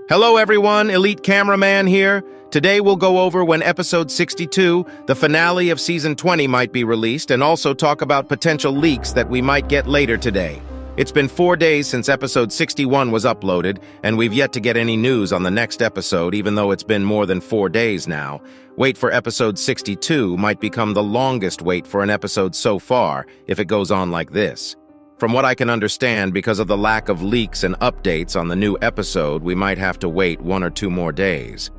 Hello everyone, Elite Cameraman here. Today we'll go over when episode 62, the finale of season 20, might be released, and also talk about potential leaks that we might get later today. It's been 4 days since episode 61 was uploaded, and we've yet to get any news on the next episode, even though it's been more than 4 days now. Wait for episode 62 might become the longest wait for an episode so far, if it goes on like this. From what I can understand, because of the lack of leaks and updates on the new episode, we might have to wait 1 or 2 more days.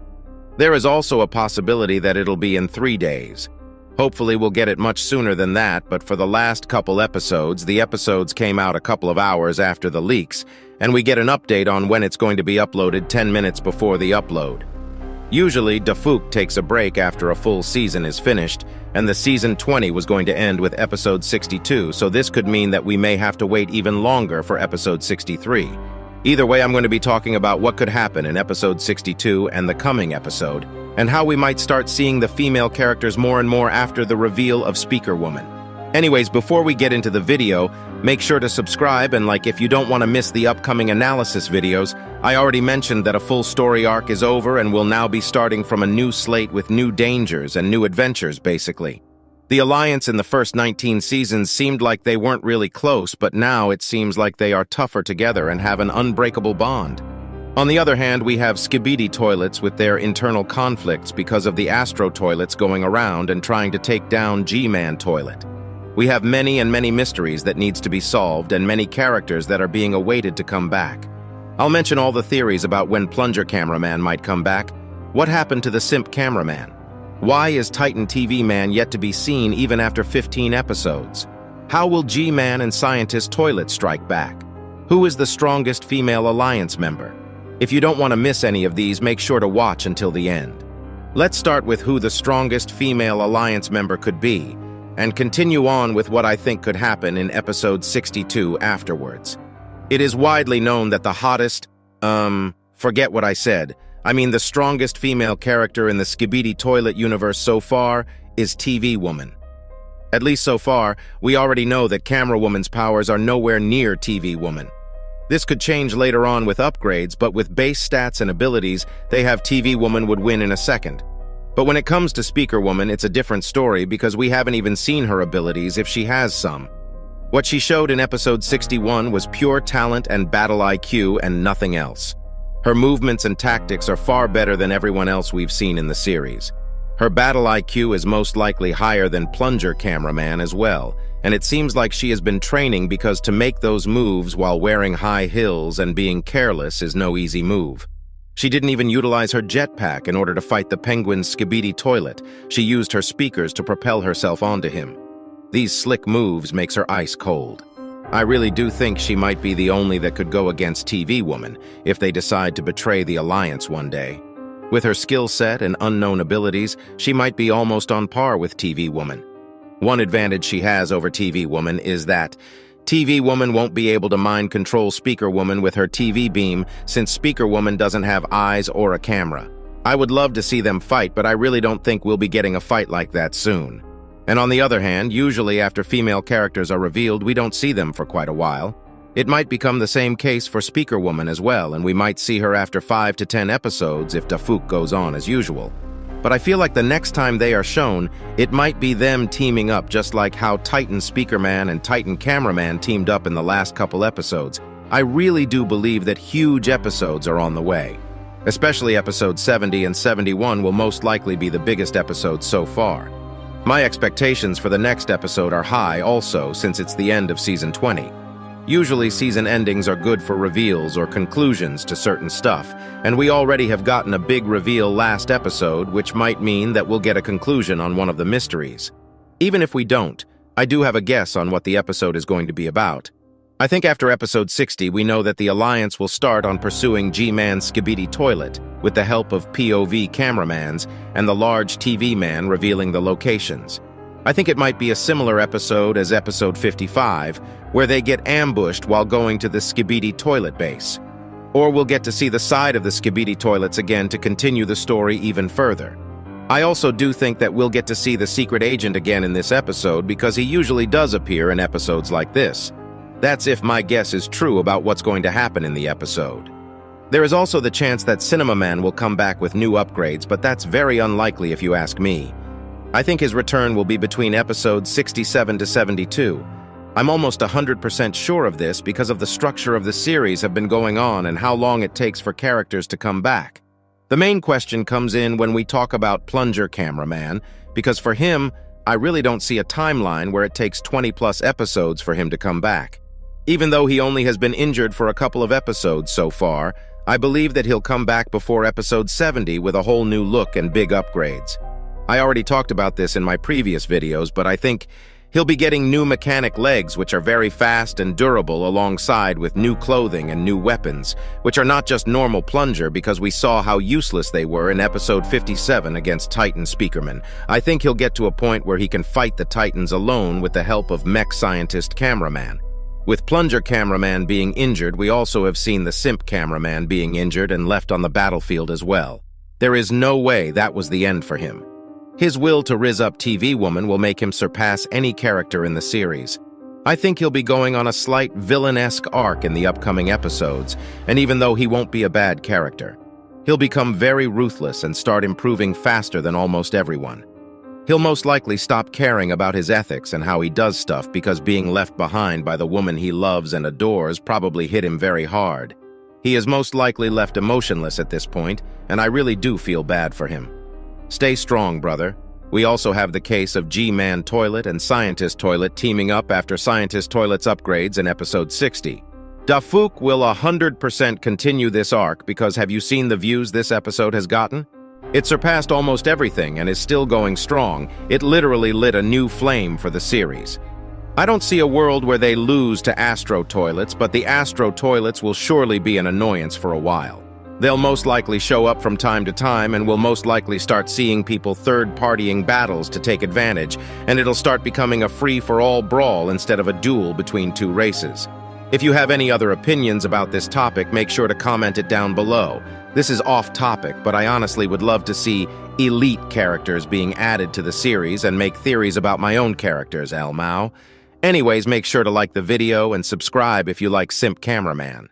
There is also a possibility that it'll be in 3 days. Hopefully we'll get it much sooner than that, but for the last couple episodes, the episodes came out a couple of hours after the leaks, and we get an update on when it's going to be uploaded 10 minutes before the upload. Usually, Dafouk takes a break after a full season is finished, and the season 20 was going to end with episode 62, so this could mean that we may have to wait even longer for episode 63. Either way, I'm going to be talking about what could happen in episode 62 and the coming episode, and how we might start seeing the female characters more and more after the reveal of Speaker Woman. Anyways, before we get into the video, make sure to subscribe and like if you don't want to miss the upcoming analysis videos. I already mentioned that a full story arc is over and will now be starting from a new slate with new dangers and new adventures, basically. The Alliance in the first 19 seasons seemed like they weren't really close, but now it seems like they are tougher together and have an unbreakable bond. On the other hand, we have Skibidi toilets with their internal conflicts because of the Astro toilets going around and trying to take down G-Man toilet. We have many mysteries that needs to be solved and many characters that are being awaited to come back. I'll mention all the theories about when Plunger Cameraman might come back. What happened to the Simp Cameraman? Why is Titan TV Man yet to be seen even after 15 episodes? How will G-Man and Scientist Toilet strike back? Who is the strongest female Alliance member? If you don't want to miss any of these, make sure to watch until the end. Let's start with who the strongest female Alliance member could be, and continue on with what I think could happen in episode 62 afterwards. It is widely known that the hottest, forget what I said. I mean the strongest female character in the Skibidi Toilet universe so far is TV Woman. At least so far, we already know that Camera Woman's powers are nowhere near TV Woman. This could change later on with upgrades, but with base stats and abilities, they have TV Woman would win in a second. But when it comes to Speaker Woman, it's a different story because we haven't even seen her abilities if she has some. What she showed in episode 61 was pure talent and battle IQ and nothing else. Her movements and tactics are far better than everyone else we've seen in the series. Her battle IQ is most likely higher than Plunger Cameraman as well, and it seems like she has been training because to make those moves while wearing high heels and being careless is no easy move. She didn't even utilize her jetpack in order to fight the Penguin's Skibidi Toilet. She used her speakers to propel herself onto him. These slick moves makes her ice cold. I really do think she might be the only that could go against TV Woman if they decide to betray the Alliance one day. With her skill set and unknown abilities, she might be almost on par with TV Woman. One advantage she has over TV Woman is that TV Woman won't be able to mind control Speaker Woman with her TV beam since Speaker Woman doesn't have eyes or a camera. I would love to see them fight, but I really don't think we'll be getting a fight like that soon. And on the other hand, usually after female characters are revealed, we don't see them for quite a while. It might become the same case for Speaker Woman as well, and we might see her after 5 to 10 episodes if Dafouk goes on as usual. But I feel like the next time they are shown, it might be them teaming up just like how Titan Speaker Man and Titan Cameraman teamed up in the last couple episodes. I really do believe that huge episodes are on the way. Especially episodes 70 and 71 will most likely be the biggest episodes so far. My expectations for the next episode are high also since it's the end of season 20. Usually season endings are good for reveals or conclusions to certain stuff, and we already have gotten a big reveal last episode, which might mean that we'll get a conclusion on one of the mysteries. Even if we don't, I do have a guess on what the episode is going to be about. I think after episode 60 we know that the Alliance will start on pursuing G-Man's Skibidi Toilet with the help of POV cameramans and the large TV man revealing the locations. I think it might be a similar episode as episode 55, where they get ambushed while going to the Skibidi Toilet base. Or we'll get to see the side of the Skibidi Toilets again to continue the story even further. I also do think that we'll get to see the secret agent again in this episode because he usually does appear in episodes like this. That's if my guess is true about what's going to happen in the episode. There is also the chance that Cinema Man will come back with new upgrades, but that's very unlikely if you ask me. I think his return will be between episodes 67 to 72. I'm almost 100% sure of this because of the structure of the series have been going on and how long it takes for characters to come back. The main question comes in when we talk about Plunger Cameraman, because for him, I really don't see a timeline where it takes 20+ episodes for him to come back. Even though he only has been injured for a couple of episodes so far, I believe that he'll come back before episode 70 with a whole new look and big upgrades. I already talked about this in my previous videos, but I think he'll be getting new mechanic legs, which are very fast and durable, alongside with new clothing and new weapons, which are not just normal plunger because we saw how useless they were in episode 57 against Titan Speakerman. I think he'll get to a point where he can fight the Titans alone with the help of mech scientist Cameraman. With Plunger Cameraman being injured, we also have seen the Simp Cameraman being injured and left on the battlefield as well. There is no way that was the end for him. His will to rizz up TV Woman will make him surpass any character in the series. I think he'll be going on a slight villain-esque arc in the upcoming episodes, and even though he won't be a bad character, he'll become very ruthless and start improving faster than almost everyone. He'll most likely stop caring about his ethics and how he does stuff because being left behind by the woman he loves and adores probably hit him very hard. He is most likely left emotionless at this point, and I really do feel bad for him. Stay strong, brother. We also have the case of G-Man Toilet and Scientist Toilet teaming up after Scientist Toilet's upgrades in episode 60. Dafook will 100% continue this arc because have you seen the views this episode has gotten? It surpassed almost everything and is still going strong. It literally lit a new flame for the series. I don't see a world where they lose to Astro Toilets, but the Astro Toilets will surely be an annoyance for a while. They'll most likely show up from time to time and we'll most likely start seeing people third-partying battles to take advantage, and it'll start becoming a free-for-all brawl instead of a duel between two races. If you have any other opinions about this topic, make sure to comment it down below. This is off topic, but I honestly would love to see elite characters being added to the series and make theories about my own characters, Mao. Anyways, make sure to like the video and subscribe if you like Simp Cameraman.